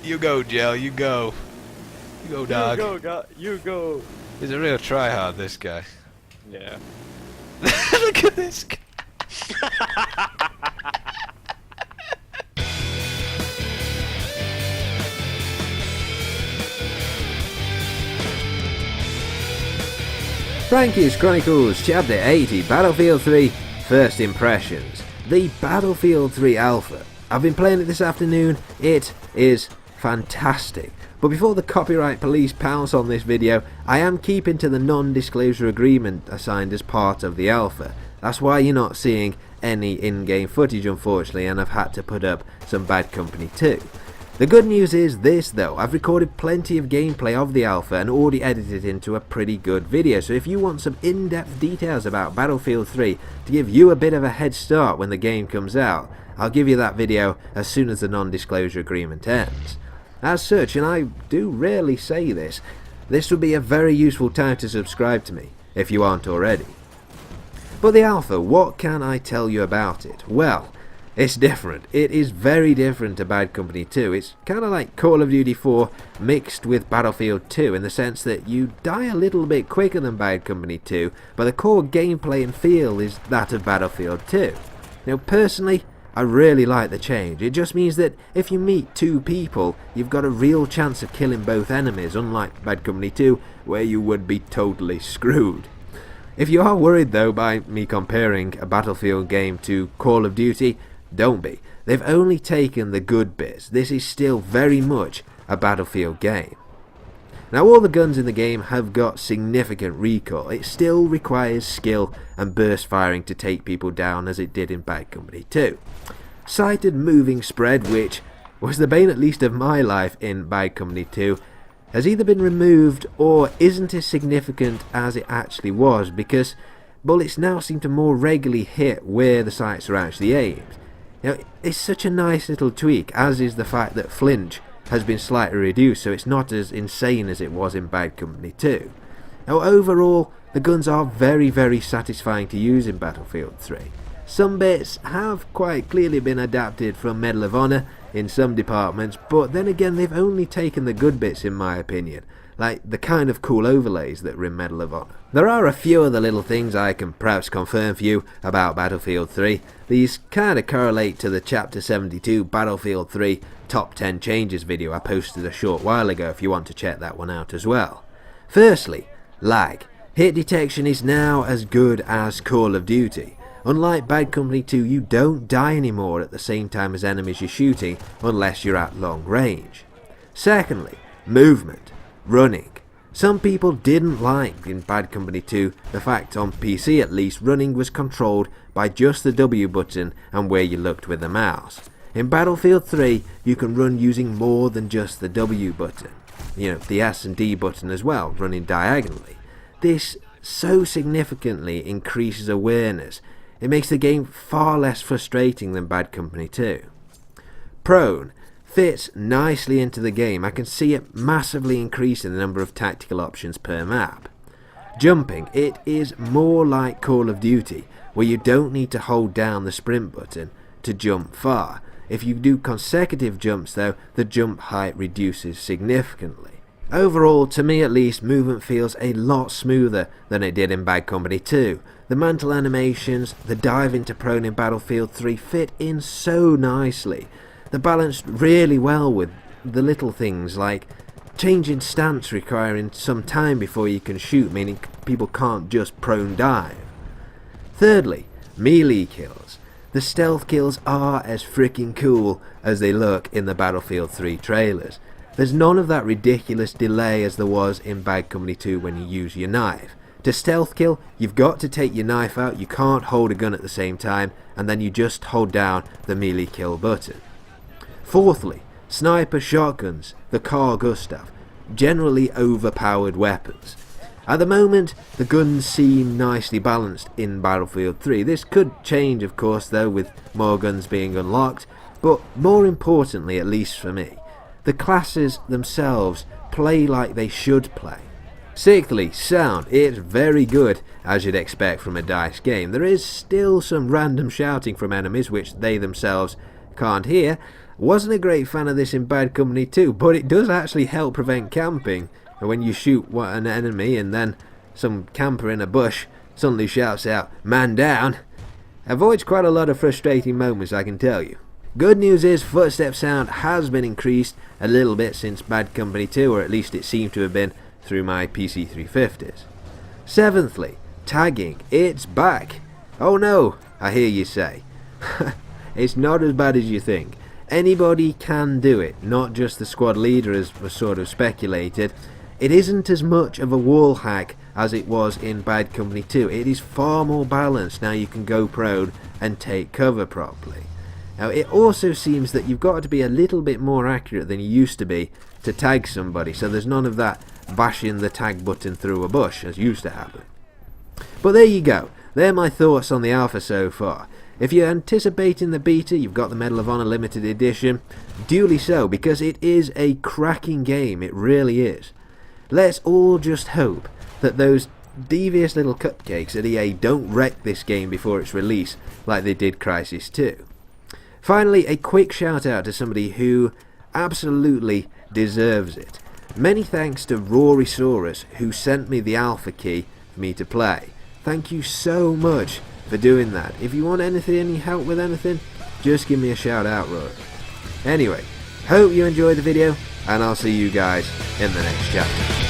You go, Gel. You go. You go, dog. You go. He's a real tryhard, this guy. Yeah. Look at this guy. Frankie's Chronicles Chapter 80 Battlefield 3 First Impressions. The Battlefield 3 Alpha. I've been playing it this afternoon. It is fantastic. But before the copyright police pounce on this video, I am keeping to the non-disclosure agreement I signed as part of the alpha. That's why you're not seeing any in-game footage, unfortunately, and I've had to put up some Bad Company 2. The good news is this though, I've recorded plenty of gameplay of the alpha and already edited it into a pretty good video, so if you want some in-depth details about Battlefield 3 to give you a bit of a head start when the game comes out, I'll give you that video as soon as the non-disclosure agreement ends. As such, and I do rarely say this would be a very useful time to subscribe to me, if you aren't already. But the alpha, what can I tell you about it? Well, it's different. It is very different to Bad Company 2. It's kind of like Call of Duty 4 mixed with Battlefield 2 in the sense that you die a little bit quicker than Bad Company 2, but the core gameplay and feel is that of Battlefield 2. Now personally, I really like the change. It just means that if you meet two people, you've got a real chance of killing both enemies, unlike Bad Company 2, where you would be totally screwed. If you are worried though by me comparing a Battlefield game to Call of Duty, don't be. They've only taken the good bits. This is still very much a Battlefield game. Now all the guns in the game have got significant recoil. It still requires skill and burst firing to take people down as it did in Bad Company 2. Sighted moving spread, which was the bane at least of my life in Bad Company 2, has either been removed or isn't as significant as it actually was because bullets now seem to more regularly hit where the sights are actually aimed. Now, it's such a nice little tweak, as is the fact that flinch has been slightly reduced, so it's not as insane as it was in Bad Company 2. Now, overall, the guns are very, very satisfying to use in Battlefield 3. Some bits have quite clearly been adapted from Medal of Honor in some departments, but then again, they've only taken the good bits in my opinion, like the kind of cool overlays that were in Medal of Honor. There are a few other little things I can perhaps confirm for you about Battlefield 3. These kind of correlate to the Chapter 72 Battlefield 3 Top 10 Changes video I posted a short while ago if you want to check that one out as well. Firstly, lag. Hit detection is now as good as Call of Duty. Unlike Bad Company 2, you don't die anymore at the same time as enemies you're shooting unless you're at long range. Secondly, movement. Running. Some people didn't like in Bad Company 2 the fact on PC at least running was controlled by just the W button and where you looked with the mouse. In Battlefield 3 you can run using more than just the W button. The S and D button as well, running diagonally. This so significantly increases awareness. It makes the game far less frustrating than Bad Company 2. Prone. Fits nicely into the game. I can see it massively increasing the number of tactical options per map. Jumping. It is more like Call of Duty, where you don't need to hold down the sprint button to jump far. If you do consecutive jumps though, the jump height reduces significantly. Overall, to me at least, movement feels a lot smoother than it did in Bad Company 2. The mantle animations, the dive into prone in Battlefield 3 fit in so nicely. They're balanced really well with the little things like changing stance requiring some time before you can shoot, meaning people can't just prone dive. Thirdly, melee kills. The stealth kills are as freaking cool as they look in the Battlefield 3 trailers. There's none of that ridiculous delay as there was in Bad Company 2 when you use your knife. To stealth kill, you've got to take your knife out, you can't hold a gun at the same time, and then you just hold down the melee kill button. Fourthly, sniper shotguns, the Carl Gustav, generally overpowered weapons. At the moment, the guns seem nicely balanced in Battlefield 3. This could change of course though with more guns being unlocked, but more importantly, at least for me, the classes themselves play like they should play. Sixthly, sound. It's very good, as you'd expect from a DICE game. There is still some random shouting from enemies which they themselves can't hear, Wasn't a great fan of this in Bad Company 2, but it does actually help prevent camping. And when you shoot an enemy and then some camper in a bush suddenly shouts out, "Man down," avoids quite a lot of frustrating moments, I can tell you. Good news is footstep sound has been increased a little bit since Bad Company 2, or at least it seemed to have been through my PC 350s. Seventhly, tagging. It's back. Oh no, I hear you say. It's not as bad as you think. Anybody can do it, not just the squad leader as was sort of speculated. It isn't as much of a wall hack as it was in Bad Company 2. It is far more balanced now. You can go prone and take cover properly. Now it also seems that you've got to be a little bit more accurate than you used to be to tag somebody, so there's none of that bashing the tag button through a bush as used to happen. But there you go. They're my thoughts on the alpha so far. If you're anticipating the beta, you've got the Medal of Honor limited edition. Duly so, because it is a cracking game. It really is. Let's all just hope that those devious little cupcakes at EA don't wreck this game before its release like they did Crysis 2. Finally, a quick shout out to somebody who absolutely deserves it. Many thanks to Rorysaurus, who sent me the alpha key for me to play. Thank you so much for doing that. If you want any help with anything, just give me a shout out, Rory. Anyway, hope you enjoyed the video, and I'll see you guys in the next chapter.